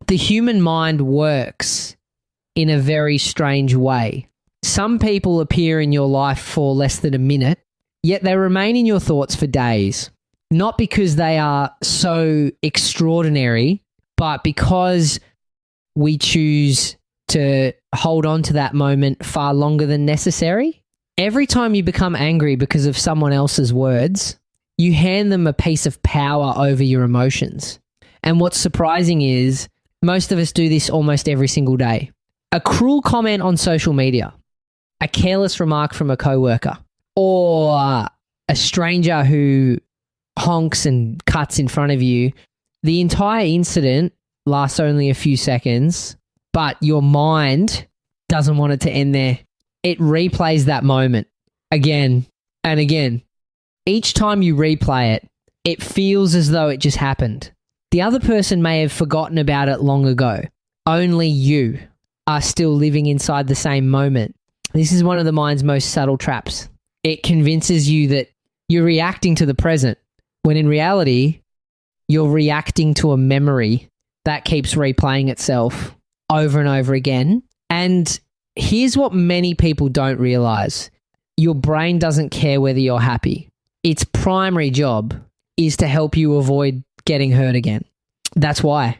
The human mind works in a very strange way. Some people appear in your life for less than a minute, yet they remain in your thoughts for days. Not because they are so extraordinary, but because we choose to hold on to that moment far longer than necessary. Every time you become angry because of someone else's words, you hand them a piece of power over your emotions. And what's surprising is most of us do this almost every single day. A cruel comment on social media, a careless remark from a coworker, or a stranger who honks and cuts in front of you. The entire incident lasts only a few seconds, but your mind doesn't want it to end there. It replays that moment again and again. Each time you replay it, it feels as though it just happened. The other person may have forgotten about it long ago. Only you are still living inside the same moment. This is one of the mind's most subtle traps. It convinces you that you're reacting to the present, when in reality, you're reacting to a memory that keeps replaying itself over and over again. And here's what many people don't realize. Your brain doesn't care whether you're happy. Its primary job is to help you avoid getting hurt again. That's why.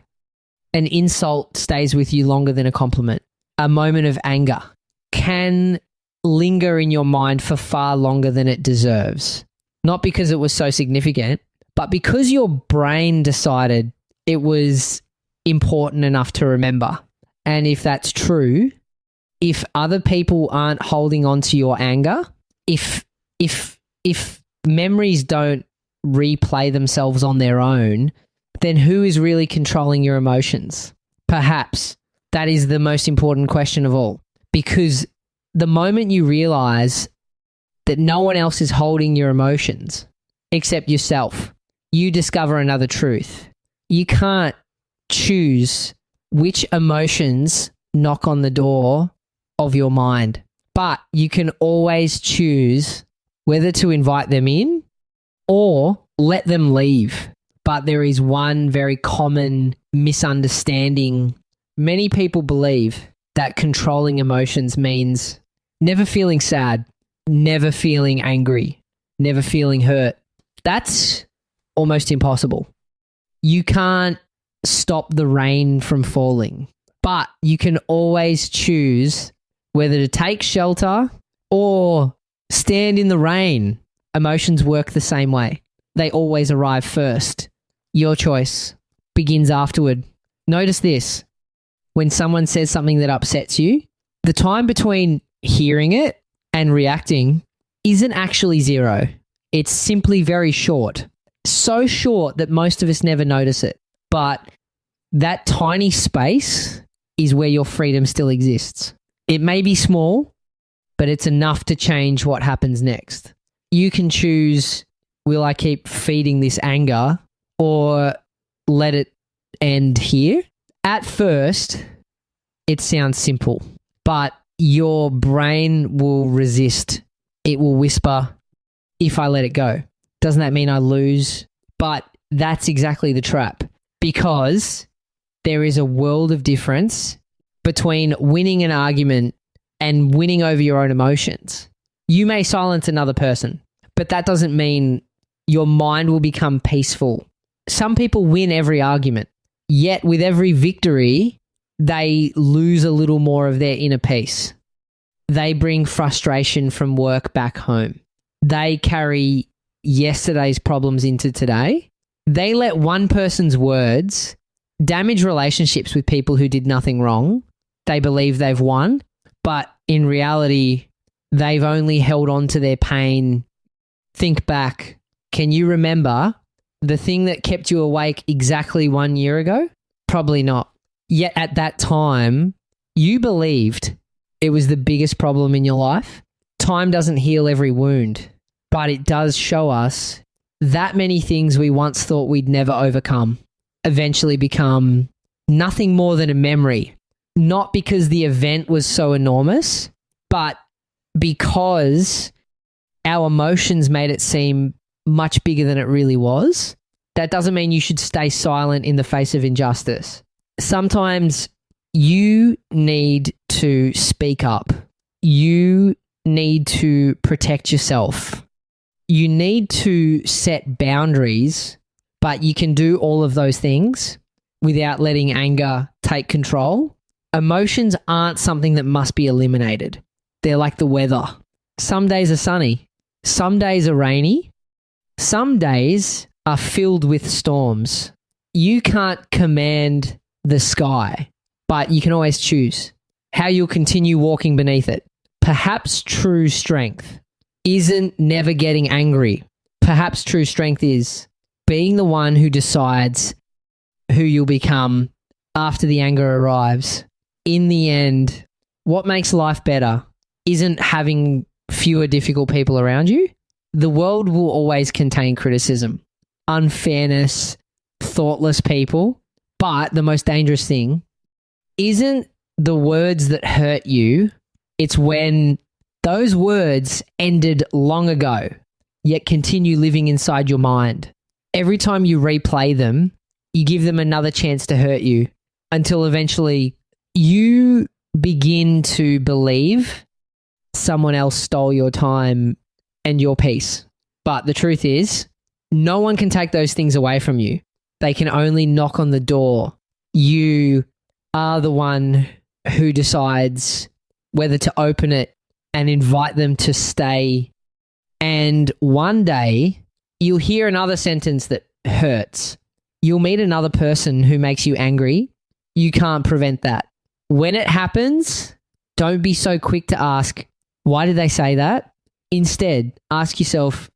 An insult stays with you longer than a compliment. A moment of anger can linger in your mind for far longer than it deserves. Not because it was so significant, but because your brain decided it was important enough to remember. And if that's true, if other people aren't holding on to your anger, if memories don't replay themselves on their own, then who is really controlling your emotions? Perhaps that is the most important question of all, because the moment you realize that no one else is holding your emotions except yourself, you discover another truth. You can't choose which emotions knock on the door of your mind, but you can always choose whether to invite them in or let them leave. But there is one very common misunderstanding. Many people believe that controlling emotions means never feeling sad, never feeling angry, never feeling hurt. That's almost impossible. You can't stop the rain from falling, but you can always choose whether to take shelter or stand in the rain. Emotions work the same way. They always arrive first. Your choice begins afterward. Notice this. When someone says something that upsets you, the time between hearing it and reacting isn't actually zero. It's simply very short. So short that most of us never notice it. But that tiny space is where your freedom still exists. It may be small, but it's enough to change what happens next. You can choose, will I keep feeding this anger or let it end here? At first, it sounds simple, but your brain will resist. It will whisper, if I let it go. Doesn't that mean I lose? But that's exactly the trap, because there is a world of difference between winning an argument and winning over your own emotions. You may silence another person, but that doesn't mean your mind will become peaceful. Some people win every argument, yet with every victory, they lose a little more of their inner peace. They bring frustration from work back home. They carry yesterday's problems into today. They let one person's words damage relationships with people who did nothing wrong. They believe they've won, but in reality, they've only held on to their pain. Think back. Can you remember the thing that kept you awake exactly 1 year ago? Probably not. Yet at that time, you believed it was the biggest problem in your life. Time doesn't heal every wound, but it does show us that many things we once thought we'd never overcome eventually become nothing more than a memory. Not because the event was so enormous, but because our emotions made it seem much bigger than it really was. That doesn't mean you should stay silent in the face of injustice. Sometimes you need to speak up. You need to protect yourself. You need to set boundaries, but you can do all of those things without letting anger take control. Emotions aren't something that must be eliminated. They're like the weather. Some days are sunny. Some days are rainy. Some days are filled with storms. You can't command the sky, but you can always choose how you'll continue walking beneath it. Perhaps true strength isn't never getting angry. Perhaps true strength is being the one who decides who you'll become after the anger arrives. In the end, what makes life better isn't having fewer difficult people around you. The world will always contain criticism, unfairness, thoughtless people. But the most dangerous thing isn't the words that hurt you. It's when those words ended long ago, yet continue living inside your mind. Every time you replay them, you give them another chance to hurt you until eventually you begin to believe someone else stole your time and your peace. But the truth is, no one can take those things away from you. They can only knock on the door. You are the one who decides whether to open it and invite them to stay. And one day, you'll hear another sentence that hurts. You'll meet another person who makes you angry. You can't prevent that. When it happens, don't be so quick to ask, why did they say that? Instead, ask yourself,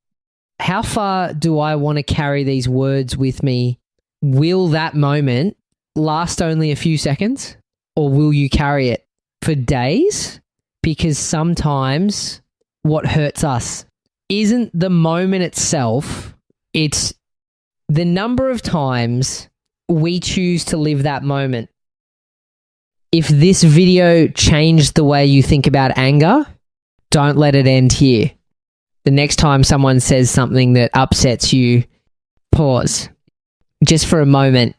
how far do I want to carry these words with me? Will that moment last only a few seconds, or will you carry it for days? Because sometimes what hurts us isn't the moment itself, it's the number of times we choose to live that moment. If this video changed the way you think about anger, don't let it end here. The next time someone says something that upsets you, pause. Just for a moment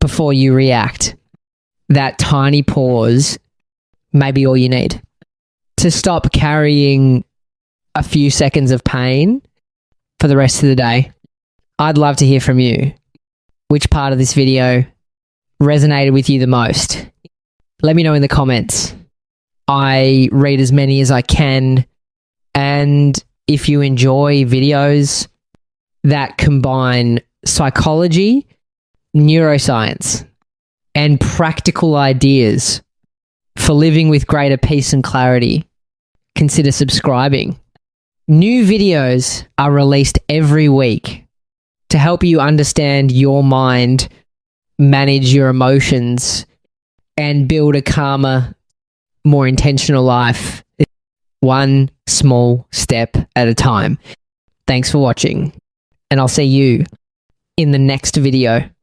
before you react. That tiny pause may be all you need to stop carrying a few seconds of pain for the rest of the day. I'd love to hear from you. Which part of this video resonated with you the most? Let me know in the comments. I read as many as I can, and if you enjoy videos that combine psychology, neuroscience, and practical ideas for living with greater peace and clarity, consider subscribing. New videos are released every week to help you understand your mind, manage your emotions, and build a calmer, more intentional life, one small step at a time. Thanks for watching, and I'll see you in the next video.